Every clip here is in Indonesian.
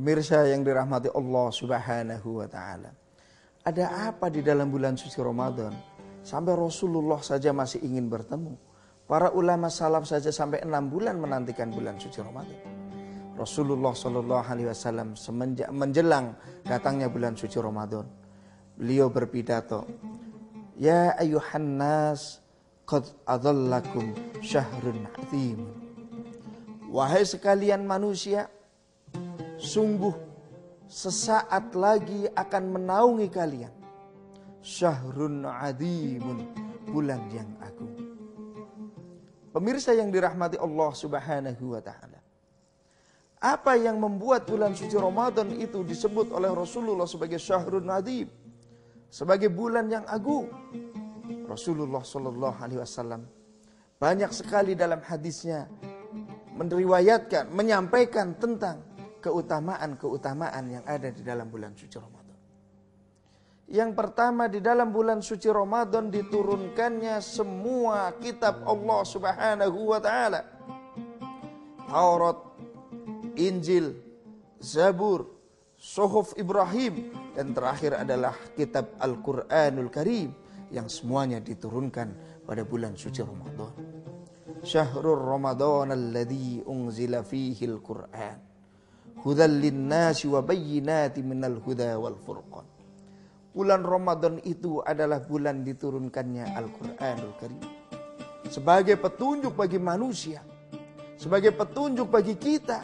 Pemirsa yang dirahmati Allah Subhanahu wa ta'ala. Ada apa di dalam bulan suci Ramadan? Sampai Rasulullah saja masih ingin bertemu. Para ulama salaf saja sampai 6 bulan menantikan bulan suci Ramadan. Rasulullah SAW semenjak menjelang datangnya bulan suci Ramadan, beliau berpidato, "Ya ayuhan nas, qad adhallakum syahrun azim." Wahai sekalian manusia, sungguh sesaat lagi akan menaungi kalian syahrun azimun, bulan yang agung. Pemirsa yang dirahmati Allah Subhanahu wa ta'ala, apa yang membuat bulan suci Ramadan itu disebut oleh Rasulullah sebagai syahrun azim, sebagai bulan yang agung? Rasulullah SAW banyak sekali dalam hadisnya meriwayatkan, menyampaikan tentang keutamaan-keutamaan yang ada di dalam bulan suci Ramadan. Yang pertama, di dalam bulan suci Ramadan diturunkannya semua kitab Allah Subhanahu wa ta'ala. Taurat, Injil, Zabur, Suhuf Ibrahim, dan terakhir adalah kitab Al-Quranul Karim yang semuanya diturunkan pada bulan suci Ramadan. Syahrul Ramadan alladzi unzila fihi al-Quran hudal linnasi wa bayyinatin minal huda wal furqan. Bulan Ramadan itu adalah bulan diturunkannya Al-Quranul Karim sebagai petunjuk bagi manusia, sebagai petunjuk bagi kita,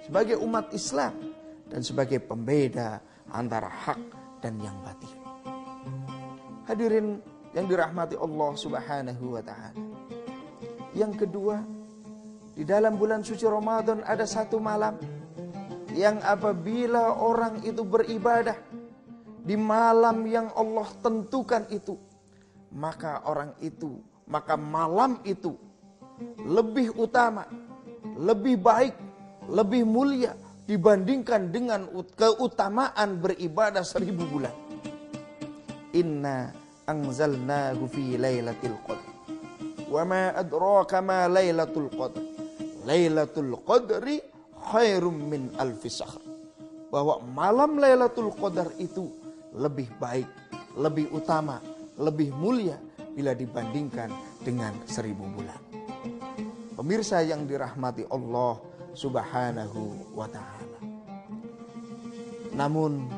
sebagai umat Islam, dan sebagai pembeda antara hak dan yang batil. Hadirin yang dirahmati Allah Subhanahu wa ta'ala. Yang kedua, di dalam bulan suci Ramadan ada satu malam yang apabila orang itu beribadah di malam yang Allah tentukan itu, maka malam itu lebih utama, lebih baik, lebih mulia dibandingkan dengan keutamaan beribadah 1000 bulan. Inna anzalnahu fi lailatul qadr wa ma adraka ma lailatul qadr lailatul qadri khairum min alfi syahr. Bahwa malam Lailatul Qadar itu lebih baik, lebih utama, lebih mulia bila dibandingkan dengan 1000 bulan. Pemirsa yang dirahmati Allah Subhanahu wa ta'ala. Namun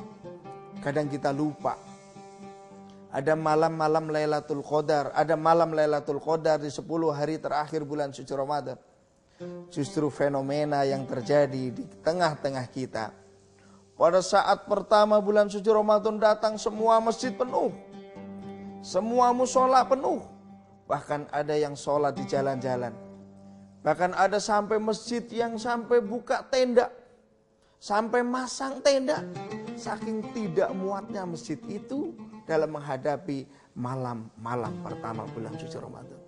kadang kita lupa, ada malam-malam Lailatul Qadar, ada malam Lailatul Qadar di 10 hari terakhir bulan suci Ramadan. Justru fenomena yang terjadi di tengah-tengah kita, pada saat pertama bulan suci Ramadan datang, semua masjid penuh, semua musola penuh. Bahkan ada yang sholat di jalan-jalan. Bahkan ada sampai masjid yang sampai buka tenda, sampai masang tenda. Saking tidak muatnya masjid itu dalam menghadapi malam-malam pertama bulan suci Ramadan.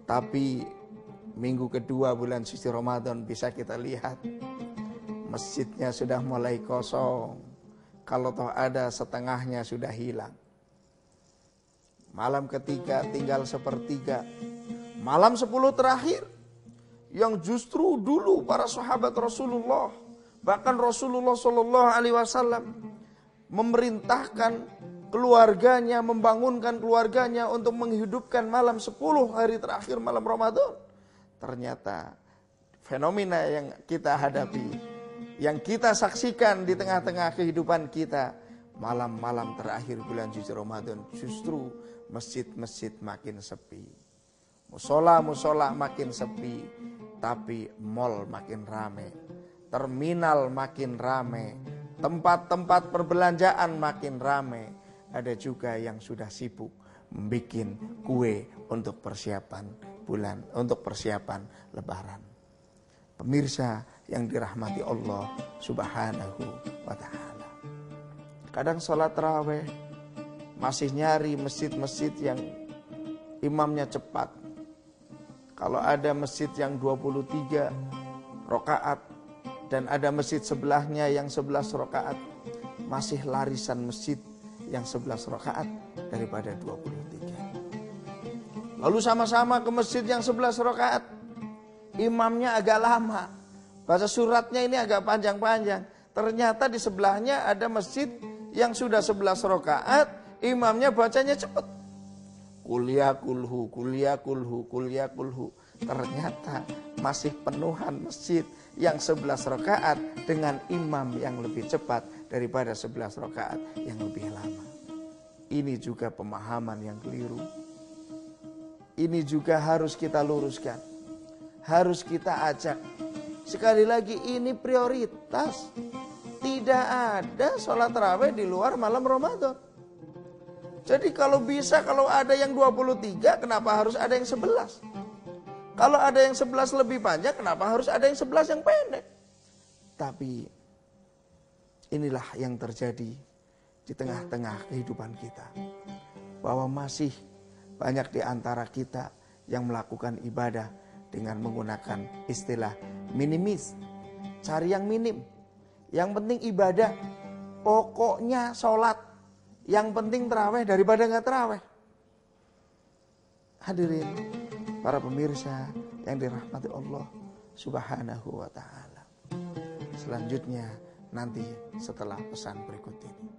Tapi minggu kedua bulan suci Ramadan bisa kita lihat, masjidnya sudah mulai kosong. Kalau toh ada, setengahnya sudah hilang. Malam ketiga tinggal sepertiga. Malam 10 terakhir, yang justru dulu para sahabat Rasulullah, bahkan Rasulullah SAW memerintahkan keluarganya, membangunkan keluarganya untuk menghidupkan malam 10 hari terakhir malam Ramadan. Ternyata fenomena yang kita hadapi, yang kita saksikan di tengah-tengah kehidupan kita, malam-malam terakhir bulan suci Ramadan, justru masjid-masjid makin sepi, musola-musola makin sepi, tapi mal makin rame, terminal makin rame, tempat-tempat perbelanjaan makin rame. Ada juga yang sudah sibuk membuat kue untuk persiapan Lebaran. Pemirsa yang dirahmati Allah Subhanahu wa ta'ala. Kadang sholat tarawih masih nyari masjid-masjid yang imamnya cepat. Kalau ada masjid yang 23 rakaat dan ada masjid sebelahnya yang 11 rakaat, masih larisan masjid yang 11 rakaat daripada 23. Lalu sama-sama ke masjid yang 11 rakaat, imamnya agak lama, Baca suratnya ini agak panjang-panjang. Ternyata di sebelahnya ada masjid yang sudah 11 rakaat, imamnya bacanya cepat. Kuliah kulhu, kuliah kulhu, kuliah kulhu. Ternyata masih penuhan masjid yang 11 rakaat dengan imam yang lebih cepat daripada 11 rakaat yang lebih lama. Ini juga pemahaman yang keliru. Ini juga harus kita luruskan. Harus kita ajak. Sekali lagi ini prioritas. Tidak ada sholat tarawih di luar malam Ramadan. Jadi kalau bisa, kalau ada yang 23, kenapa harus ada yang 11? Kalau ada yang 11 lebih panjang, kenapa harus ada yang 11 yang pendek? Tapi inilah yang terjadi di tengah-tengah kehidupan kita. Bahwa masih banyak di antara kita yang melakukan ibadah dengan menggunakan istilah minimis. Cari yang minim. Yang penting ibadah. Pokoknya sholat. Yang penting terawih daripada gak terawih. Hadirin, para pemirsa yang dirahmati Allah Subhanahu wa ta'ala. Selanjutnya nanti setelah pesan berikut ini.